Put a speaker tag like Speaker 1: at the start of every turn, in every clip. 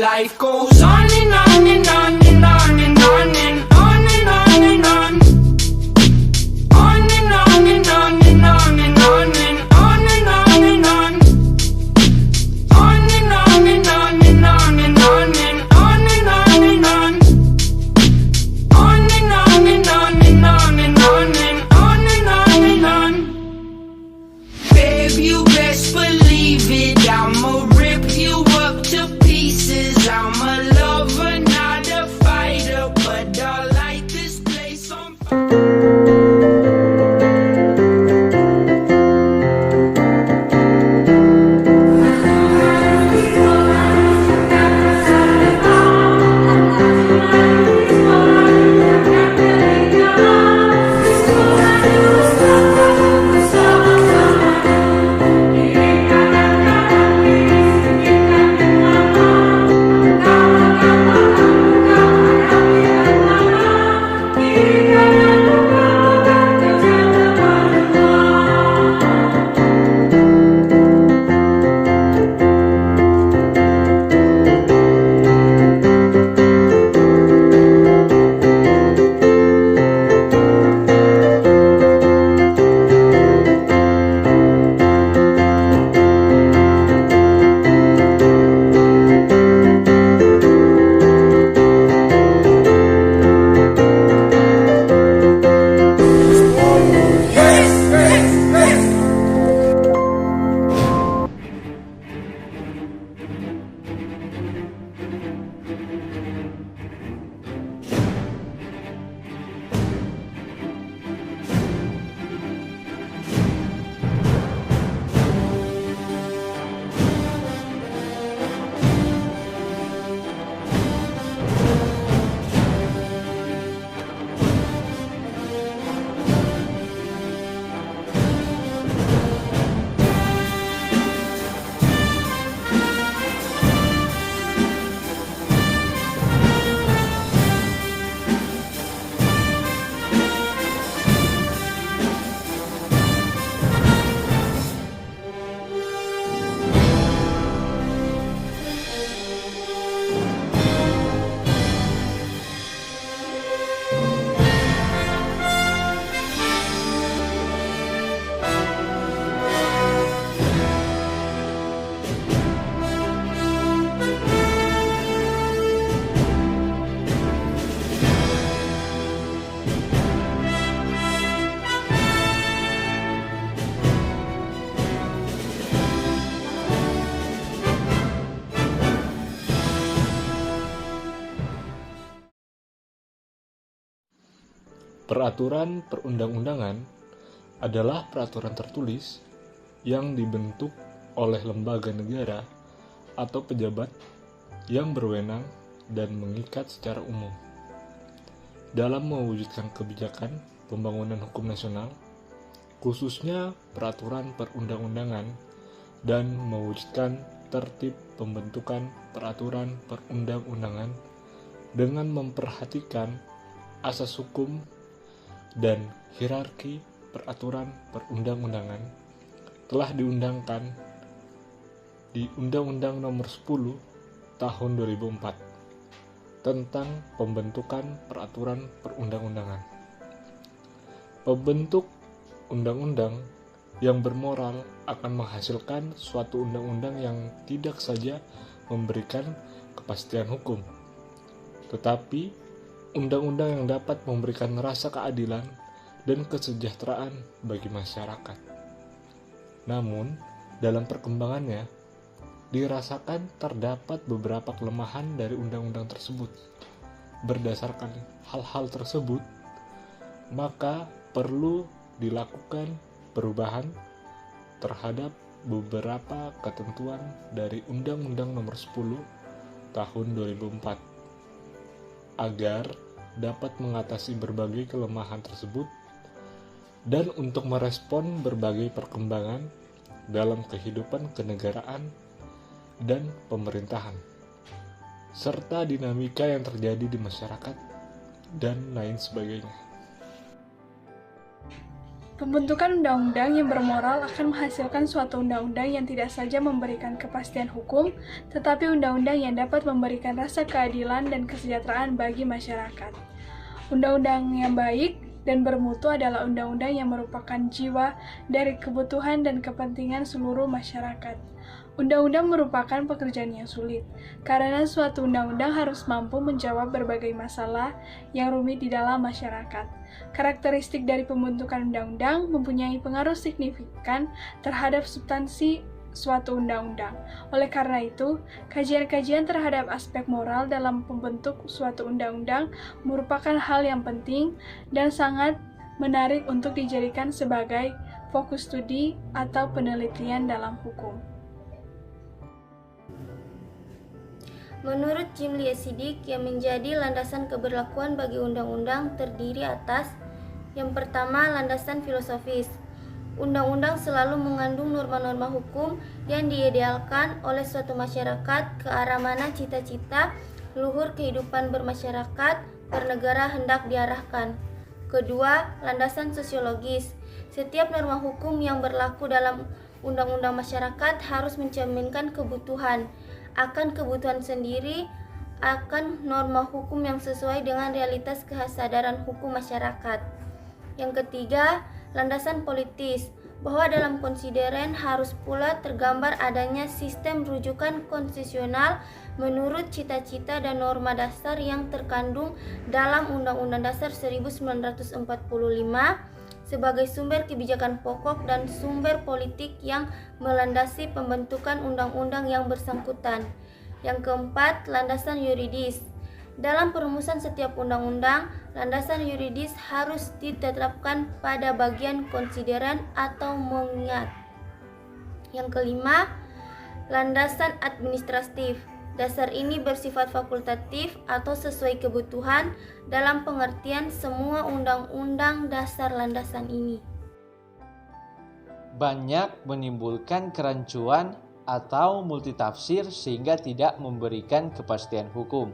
Speaker 1: Life goes on and on and on and on and on and on and on and on. On and on and on and on and on and on and on and on. On and on and on and on and on and on and on and on. On and on and on and on and on and on and on and on. Babe, you best believe it, I'ma rip you up to pieces. I'm a lover, not a fighter, but I light this place on fire.
Speaker 2: Peraturan perundang-undangan adalah peraturan tertulis yang dibentuk oleh lembaga negara atau pejabat yang berwenang dan mengikat secara umum dalam mewujudkan kebijakan pembangunan hukum nasional, khususnya peraturan perundang-undangan, dan mewujudkan tertib pembentukan peraturan perundang-undangan dengan memperhatikan asas hukum dan hierarki peraturan perundang-undangan telah diundangkan di Undang-Undang Nomor 10 Tahun 2004 tentang pembentukan peraturan perundang-undangan. Pembentuk undang-undang yang bermoral akan menghasilkan suatu undang-undang yang tidak saja memberikan kepastian hukum, tetapi undang-undang yang dapat memberikan rasa keadilan dan kesejahteraan bagi masyarakat. Namun, dalam perkembangannya, dirasakan terdapat beberapa kelemahan dari undang-undang tersebut. Berdasarkan hal-hal tersebut, maka perlu dilakukan perubahan terhadap beberapa ketentuan dari Undang-Undang Nomor 10 Tahun 2004 agar dapat mengatasi berbagai kelemahan tersebut dan untuk merespon berbagai perkembangan dalam kehidupan kenegaraan dan pemerintahan, serta dinamika yang terjadi di masyarakat, dan lain sebagainya.
Speaker 3: Pembentukan undang-undang yang bermoral akan menghasilkan suatu undang-undang yang tidak saja memberikan kepastian hukum, tetapi undang-undang yang dapat memberikan rasa keadilan dan kesejahteraan bagi masyarakat. Undang-undang yang baik dan bermutu adalah undang-undang yang merupakan jiwa dari kebutuhan dan kepentingan seluruh masyarakat. Undang-undang merupakan pekerjaan yang sulit, karena suatu undang-undang harus mampu menjawab berbagai masalah yang rumit di dalam masyarakat. Karakteristik dari pembentukan undang-undang mempunyai pengaruh signifikan terhadap substansi suatu undang-undang. Oleh karena itu, kajian-kajian terhadap aspek moral dalam pembentuk suatu undang-undang merupakan hal yang penting dan sangat menarik untuk dijadikan sebagai fokus studi atau penelitian dalam hukum.
Speaker 4: Menurut Jimli Sidik, yang menjadi landasan keberlakuan bagi undang-undang terdiri atas: yang pertama, landasan filosofis. Undang-undang selalu mengandung norma-norma hukum yang diidealkan oleh suatu masyarakat ke arah mana cita-cita luhur kehidupan bermasyarakat bernegara hendak diarahkan. Kedua, landasan sosiologis. Setiap norma hukum yang berlaku dalam undang-undang masyarakat harus mencerminkan kebutuhan sendiri akan norma hukum yang sesuai dengan realitas kesadaran hukum masyarakat. Yang ketiga, landasan politis, bahwa dalam konsideren harus pula tergambar adanya sistem rujukan konstitusional menurut cita-cita dan norma dasar yang terkandung dalam Undang-Undang Dasar 1945 sebagai sumber kebijakan pokok dan sumber politik yang melandasi pembentukan undang-undang yang bersangkutan. Yang keempat, landasan yuridis. Dalam perumusan setiap undang-undang, landasan yuridis harus ditetapkan pada bagian konsideren atau mengingat. Yang kelima, landasan administratif. Dasar ini bersifat fakultatif atau sesuai kebutuhan dalam pengertian semua undang-undang dasar landasan ini.
Speaker 5: Banyak menimbulkan kerancuan atau multitafsir sehingga tidak memberikan kepastian hukum.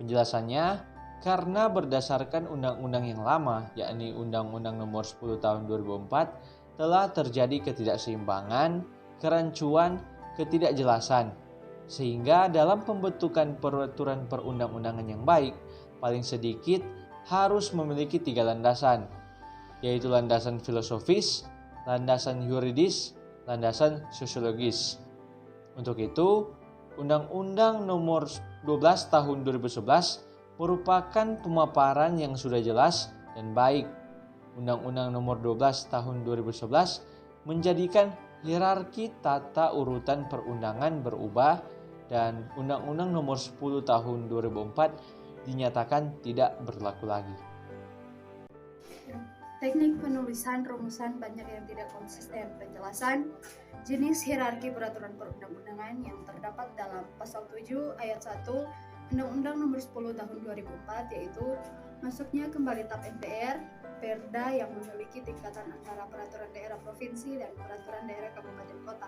Speaker 5: Penjelasannya, karena berdasarkan undang-undang yang lama, yakni Undang-Undang Nomor 10 Tahun 2004, telah terjadi ketidakseimbangan, kerancuan, ketidakjelasan, sehingga dalam pembentukan peraturan perundang-undangan yang baik, paling sedikit harus memiliki 3 landasan, yaitu landasan filosofis, landasan yuridis, landasan sosiologis. Untuk itu, Undang-Undang Nomor 12 Tahun 2011 merupakan pemaparan yang sudah jelas dan baik. Undang-Undang Nomor 12 Tahun 2011 menjadikan hierarki tata urutan perundangan berubah dan Undang-Undang Nomor 10 Tahun 2004 dinyatakan tidak berlaku lagi.
Speaker 6: Teknik penulisan rumusan banyak yang tidak konsisten. Penjelasan jenis hierarki peraturan perundang-undangan yang terdapat dalam Pasal 7 Ayat 1 Undang-Undang Nomor 10 Tahun 2004, yaitu masuknya kembali TAP MPR, Perda yang memiliki tingkatan antara peraturan daerah provinsi dan peraturan daerah kabupaten kota,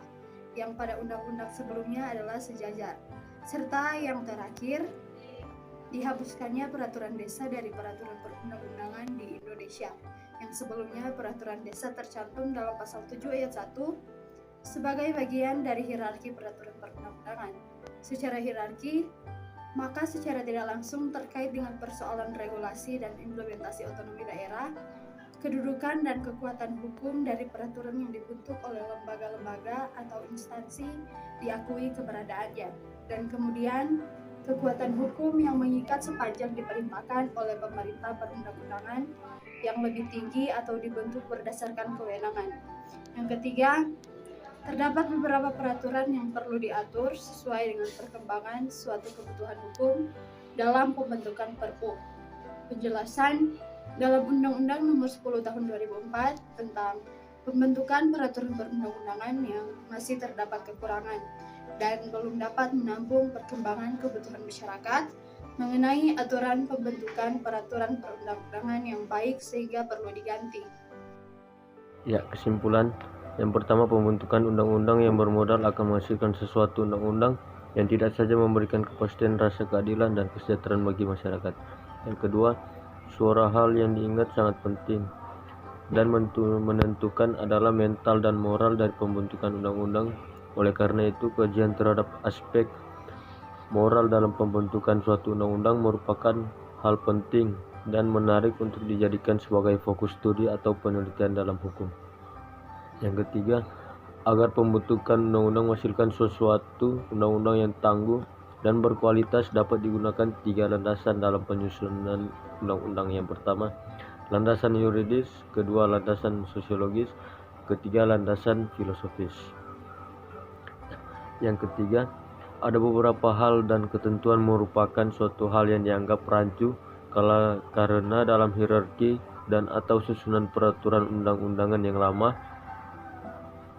Speaker 6: yang pada undang-undang sebelumnya adalah sejajar, serta yang terakhir dihapuskannya peraturan desa dari peraturan perundang-undangan di Indonesia, yang sebelumnya peraturan desa tercantum dalam Pasal 7 Ayat 1 sebagai bagian dari hierarki peraturan perundang-undangan. Secara hierarki, maka secara tidak langsung terkait dengan persoalan regulasi dan implementasi otonomi daerah, kedudukan dan kekuatan hukum dari peraturan yang dibentuk oleh lembaga-lembaga atau instansi diakui keberadaannya, dan kemudian kekuatan hukum yang mengikat sepanjang diperintahkan oleh pemerintah perundang-undangan yang lebih tinggi atau dibentuk berdasarkan kewenangan. Yang ketiga, terdapat beberapa peraturan yang perlu diatur sesuai dengan perkembangan suatu kebutuhan hukum dalam pembentukan Perpu. Penjelasan dalam Undang-Undang Nomor 10 Tahun 2004 tentang pembentukan peraturan perundang-undangan yang masih terdapat kekurangan dan belum dapat menampung perkembangan kebutuhan masyarakat mengenai aturan pembentukan peraturan perundang-undangan yang baik sehingga perlu diganti.
Speaker 7: Ya, kesimpulan. Yang pertama, pembentukan undang-undang yang bermodal akan menghasilkan sesuatu undang-undang yang tidak saja memberikan kepastian rasa keadilan dan kesejahteraan bagi masyarakat. Yang kedua, suara hal yang diingat sangat penting dan menentukan adalah mental dan moral dari pembentukan undang-undang. Oleh karena itu, kajian terhadap aspek moral dalam pembentukan suatu undang-undang merupakan hal penting dan menarik untuk dijadikan sebagai fokus studi atau penelitian dalam hukum. Yang ketiga, agar pembentukan undang-undang menghasilkan sesuatu undang-undang yang tangguh dan berkualitas dapat digunakan 3 landasan dalam penyusunan undang-undang. Yang pertama, landasan yuridis, kedua landasan sosiologis, ketiga landasan filosofis. Yang ketiga, ada beberapa hal dan ketentuan merupakan suatu hal yang dianggap rancu karena dalam hierarki dan atau susunan peraturan undang-undangan yang lama,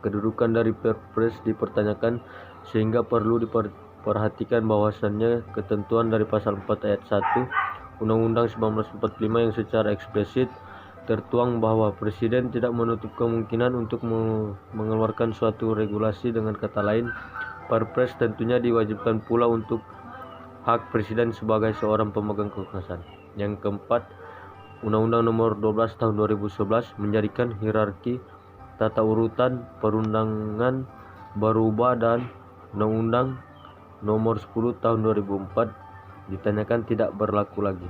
Speaker 7: kedudukan dari Perpres dipertanyakan sehingga perlu diperhatikan bahwasannya ketentuan dari pasal 4 ayat 1 Undang-Undang 1945 yang secara eksplisit tertuang bahwa Presiden tidak menutup kemungkinan untuk mengeluarkan suatu regulasi. Dengan kata lain, Perpres tentunya diwajibkan pula untuk hak Presiden sebagai seorang pemegang kekuasaan. Yang keempat, Undang-Undang Nomor 12 Tahun 2011 menjadikan hierarki tata urutan perundangan berubah dan Undang-Undang Nomor 10 Tahun 2004 ditanyakan tidak berlaku lagi.